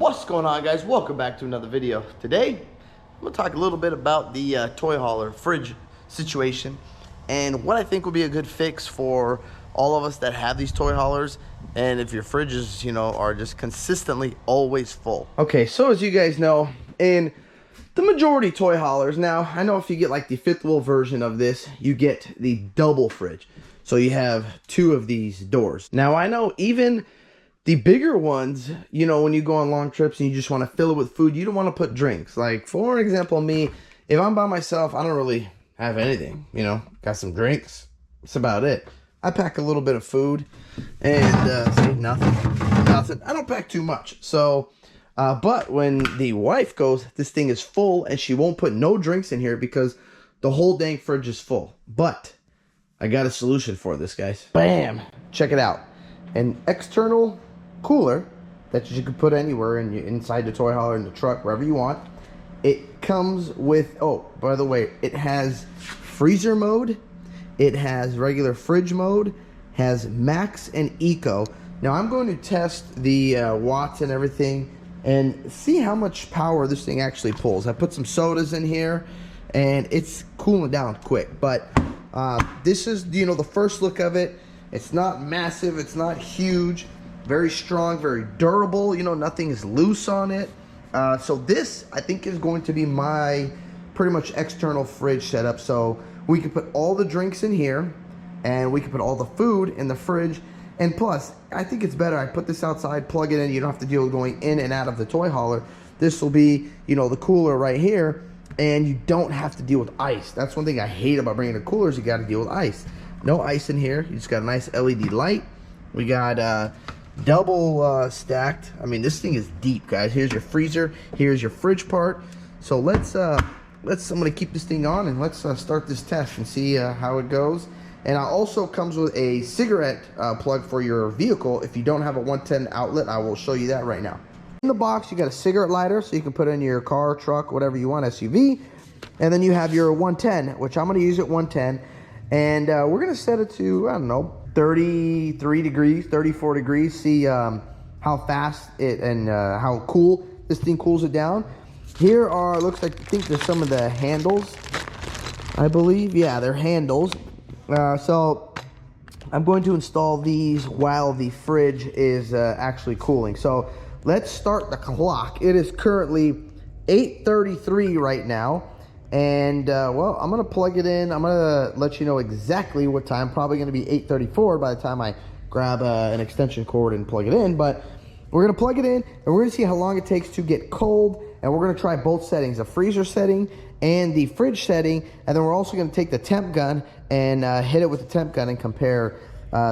What's going on, guys? Welcome back to another video. Today I'm gonna talk a little bit about the toy hauler fridge situation and what I think would be a good fix for all of us that have these toy haulers, and if your fridges, you know, are just consistently always full. Okay, so as you guys know, in the majority toy haulers, now I know if you get like the fifth wheel version of this, you get the double fridge, so you have two of these doors. Now I know even the bigger ones, you know, when you go on long trips and you just want to fill it with food, you don't want to put drinks. Like, for example, me, if I'm by myself, I don't really have anything, you know. Got some drinks. That's about it. I pack a little bit of food and say nothing. I don't pack too much. So, but when the wife goes, this thing is full, and she won't put no drinks in here because the whole dang fridge is full. But I got a solution for this, guys. Bam! Check it out. An external cooler that you can put anywhere inside the toy hauler, in the truck, wherever you want. It comes with, oh, by the way, it has freezer mode, it has regular fridge mode, has max and eco. Now I'm going to test the watts and everything and see how much power this thing actually pulls. I put some sodas in here and it's cooling down quick, but this is, you know, the first look of it. It's not massive, it's not huge, very strong, very durable, you know, nothing is loose on it. So this, I think, is going to be my pretty much external fridge setup. So we can put all the drinks in here, and we can put all the food in the fridge. And plus, I think it's better, I put this outside, plug it in, you don't have to deal with going in and out of the toy hauler. This will be, you know, the cooler right here, and you don't have to deal with ice. That's one thing I hate about bringing the coolers, you gotta deal with ice. No ice in here, you just got a nice LED light. We got double stacked. I mean, this thing is deep, guys. Here's your freezer, here's your fridge part. So I'm gonna keep this thing on and let's start this test and see how it goes. And it also comes with a cigarette plug for your vehicle. If you don't have a 110 outlet, I will show you that right now. In the box, you got a cigarette lighter, so you can put it in your car, truck, whatever you want, SUV. And then you have your 110, which I'm gonna use at 110. And we're gonna set it to, I don't know, 33 degrees, 34 degrees, see how fast it and how cool this thing cools it down. Here are, looks like, I think there's some of the handles, I believe. Yeah, they're handles. So I'm going to install these while the fridge is actually cooling. So let's start the clock. It is currently 8:33 right now. And well, I'm gonna plug it in. I'm gonna let you know exactly what time. Probably gonna be 8:34 by the time I grab an extension cord and plug it in. But we're gonna plug it in and we're gonna see how long it takes to get cold. And we're gonna try both settings, the freezer setting and the fridge setting. And then we're also gonna take the temp gun and hit it with the temp gun and compare,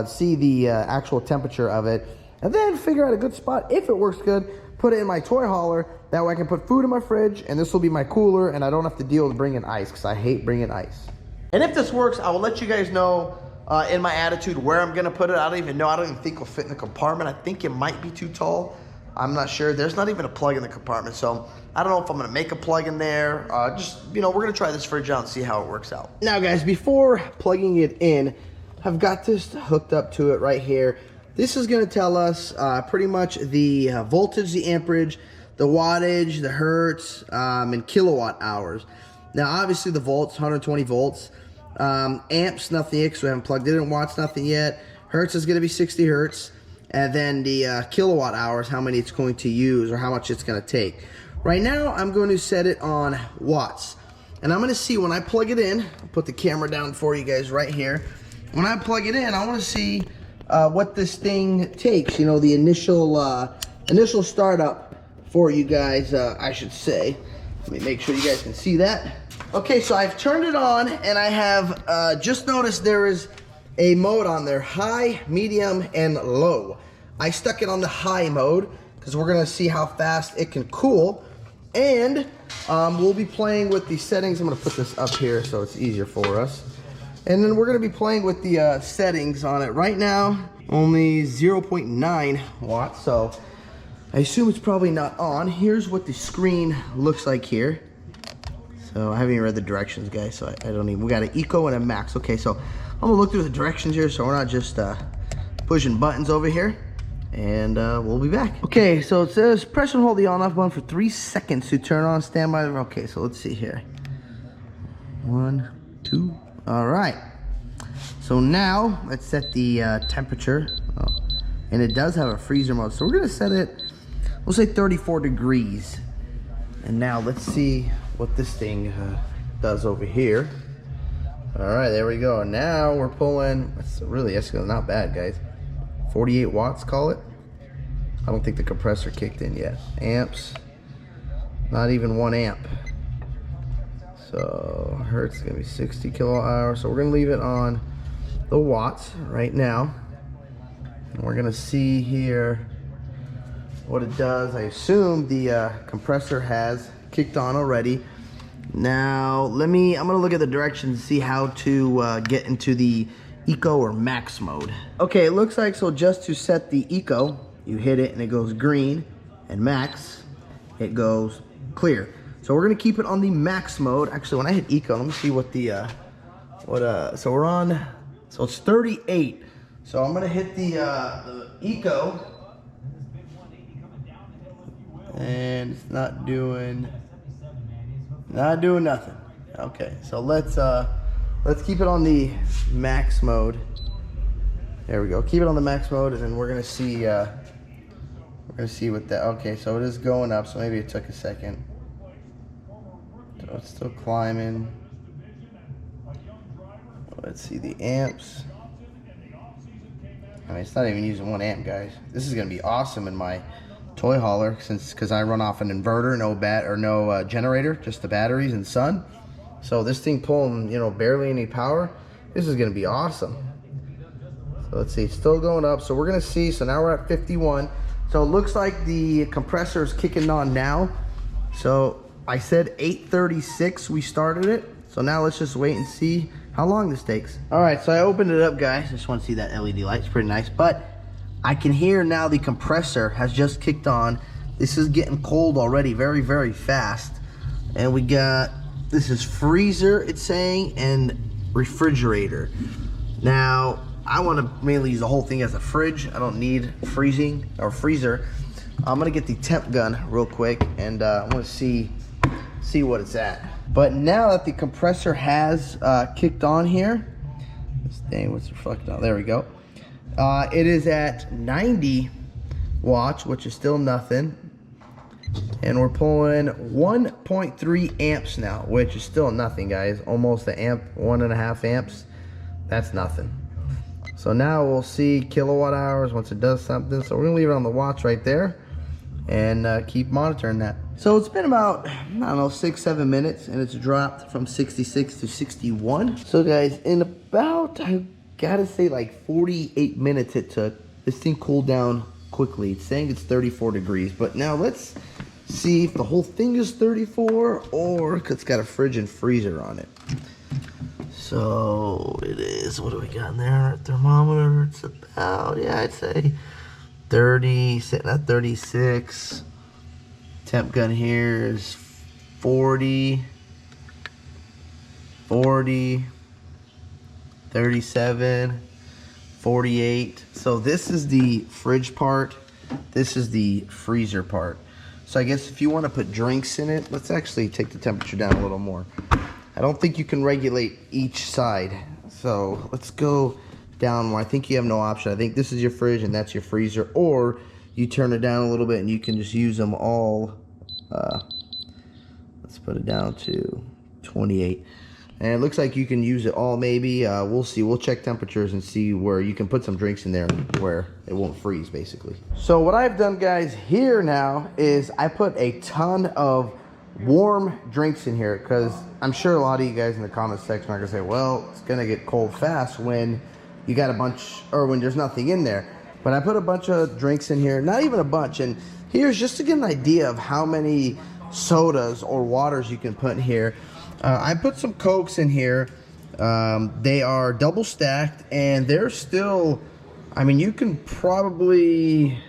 see the actual temperature of it, and then figure out a good spot. If it works good, put it in my toy hauler. That way I can put food in my fridge, and this will be my cooler, and I don't have to deal with bringing ice, because I hate bringing ice. And if this works, I will let you guys know in my attitude where I'm gonna put it. I don't even know. I don't even think it'll fit in the compartment. I think it might be too tall. I'm not sure. There's not even a plug in the compartment, so I don't know if I'm gonna make a plug in there. Just, you know, we're gonna try this fridge out and see how it works out. Now, guys, before plugging it in, I've got this hooked up to it right here. This is gonna tell us pretty much the voltage, the amperage, the wattage, the hertz, and kilowatt hours. Now, obviously the volts, 120 volts. Amps, nothing yet, because we haven't plugged it in. Watts, nothing yet. Hertz is gonna be 60 hertz. And then the kilowatt hours, how many it's going to use or how much it's gonna take. Right now, I'm going to set it on watts. And I'm gonna see when I plug it in, I'll put the camera down for you guys right here. When I plug it in, I wanna see what this thing takes, you know, the initial startup for you guys, I should say. Let me make sure you guys can see that. Okay, so I've turned it on, and I have just noticed there is a mode on there, high, medium, and low. I stuck it on the high mode because we're gonna see how fast it can cool, and we'll be playing with the settings. I'm gonna put this up here so it's easier for us. And then we're gonna be playing with the settings on it. Right now, only 0.9 watts, so I assume it's probably not on. Here's what the screen looks like here. So I haven't even read the directions, guys, so I don't even, we got an eco and a max. Okay, so I'm gonna look through the directions here so we're not just pushing buttons over here. and we'll be back. Okay, so it says press and hold the on off button for 3 seconds to turn on standby. Okay, so let's see here. 1, 2. All right. So now let's set the temperature. Oh, and it does have a freezer mode. So we're gonna set it, we'll say 34 degrees. And now let's see what this thing does over here. All right, there we go. Now we're pulling, it's not bad, guys. 48 watts, call it. I don't think the compressor kicked in yet. Amps, not even 1 amp. So hertz is gonna be 60 kilowatt hours. So we're gonna leave it on the watts right now. And we're gonna see here what it does. I assume the compressor has kicked on already. Now I'm gonna look at the directions and see how to get into the eco or max mode. Okay, it looks like, so just to set the eco, you hit it and it goes green, and max, it goes clear. So we're gonna keep it on the max mode. Actually, when I hit eco, let me see what the, so we're on, so it's 38. So I'm gonna hit the eco, and it's not doing nothing. Okay, so let's keep it on the max mode. There we go. Keep it on the max mode, and then we're gonna see what that. Okay, so it is going up. So maybe it took a second. So it's still climbing. Let's see the amps. I mean, it's not even using 1 amp, guys. This is gonna be awesome in my toy hauler, because I run off an inverter, no generator, just the batteries and sun. So this thing pulling, barely any power. This is gonna be awesome. So let's see, it's still going up. So we're gonna see. So now we're at 51. So it looks like the compressor is kicking on now. So I said 8:36 we started it. So now let's just wait and see how long this takes. All right, so I opened it up, guys. Just want to see that LED light. It's pretty nice, but I can hear now the compressor has just kicked on. This is getting cold already, very, very fast. And we got, this is freezer, it's saying, and refrigerator. Now, I want to mainly use the whole thing as a fridge. I don't need freezing or freezer. I'm gonna get the temp gun real quick, and I want to see what it's at. But now that the compressor has kicked on here, this thing was reflecting out. There we go. It is at 90 watts, which is still nothing. And we're pulling 1.3 amps now, which is still nothing, guys. Almost an amp, 1.5 amps. That's nothing. So now we'll see kilowatt hours once it does something. So we're gonna leave it on the watts right there and keep monitoring that. So it's been about, I don't know, 6-7 minutes, and it's dropped from 66 to 61. So guys, in about, I gotta say, like 48 minutes it took. This thing cooled down quickly. It's saying it's 34 degrees, but now let's see if the whole thing is 34 or it's got a fridge and freezer on it. So it is, what do we got in there? Thermometer, it's about, yeah, I'd say 30, sitting at 36. Temp gun here is 40, 37, 48. So this is the fridge part. This is the freezer part. So I guess if you want to put drinks in it, let's actually take the temperature down a little more. I don't think you can regulate each side. So let's go down more. I think you have no option. I think this is your fridge and that's your freezer, or you turn it down a little bit and you can just use them all. Let's put it down to 28. And it looks like you can use it all, maybe. We'll see. We'll check temperatures and see where you can put some drinks in there where it won't freeze, basically. So what I've done, guys, here now is I put a ton of warm drinks in here, because I'm sure a lot of you guys in the comment section are going to say, well, it's going to get cold fast when you got a bunch, or when there's nothing in there. But I put a bunch of drinks in here, not even a bunch. And here's just to get an idea of how many sodas or waters you can put in here. I put some Cokes in here. They are double stacked, and they're still, I mean, you can probably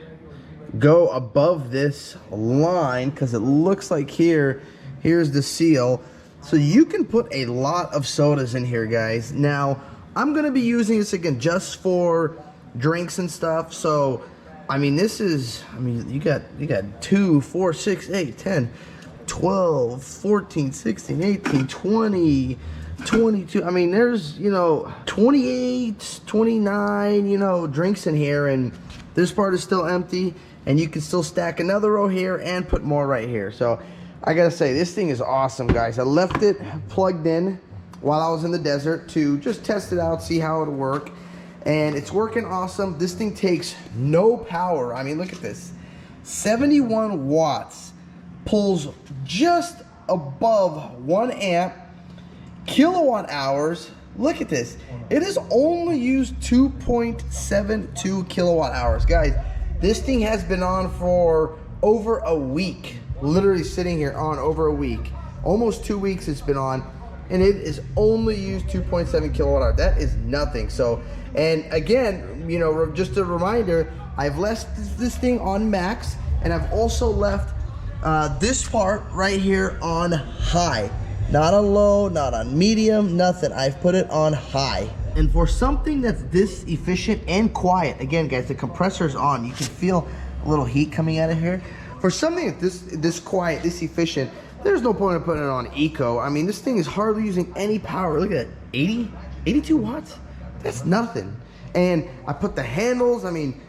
go above this line, because it looks like here's the seal. So you can put a lot of sodas in here, guys. Now, I'm going to be using this again just for drinks and stuff. So I mean, this is, I mean, you got 2, 4, 6, 8, 10, 12, 14, 16, 18, 20, 22. I mean, there's, you know, 28, 29, you know, drinks in here, and this part is still empty, and you can still stack another row here and put more right here. So I gotta say, this thing is awesome, guys. I left it plugged in while I was in the desert to just test it out, see how it'll work. And it's working awesome. This thing takes no power. I mean, look at this. 71 watts, pulls just above 1 amp, kilowatt hours. Look at this. It has only used 2.72 kilowatt hours. Guys, this thing has been on for over a week. Literally sitting here on over a week. Almost 2 weeks it's been on, and it is only used 2.7 kilowatt hours. That is nothing. So, and again, you know, just a reminder, I've left this thing on max, and I've also left this part right here on high. Not on low, not on medium, nothing. I've put it on high. And for something that's this efficient and quiet, again, guys, the compressor's on. You can feel a little heat coming out of here. For something that's this quiet, this efficient, there's no point in putting it on eco. I mean, this thing is hardly using any power. Look at that, 82 watts? That's nothing. And I put the handles, I mean,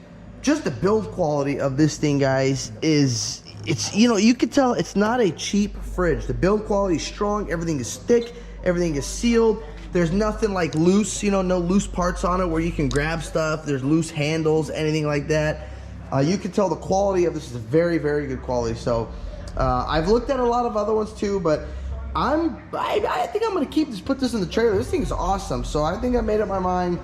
just the build quality of this thing, guys, is, it's, you know, you can tell it's not a cheap fridge. The build quality is strong, everything is thick, everything is sealed. There's nothing like loose, you know, no loose parts on it where you can grab stuff. There's loose handles, anything like that. You can tell the quality of this is very, very good quality. So I've looked at a lot of other ones too, but I think I'm gonna put this in the trailer. This thing is awesome. So I think I made up my mind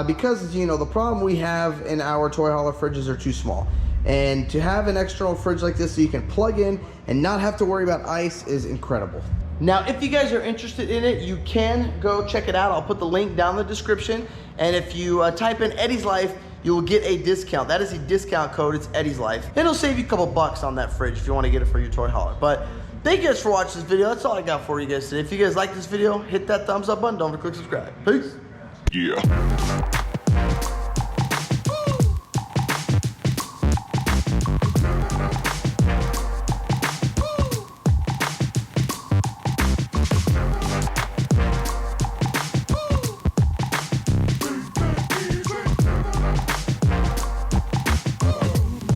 because, you know, the problem we have in our toy hauler fridges are too small. And to have an external fridge like this so you can plug in and not have to worry about ice is incredible. Now, if you guys are interested in it, you can go check it out. I'll put the link down in the description. And if you type in Eddie's Life, you will get a discount. That is a discount code. It's Eddie's Life. It'll save you a couple bucks on that fridge if you want to get it for your toy hauler. But thank you guys for watching this video. That's all I got for you guys today. If you guys like this video, hit that thumbs up button. Don't forget to click subscribe. Peace. Yeah.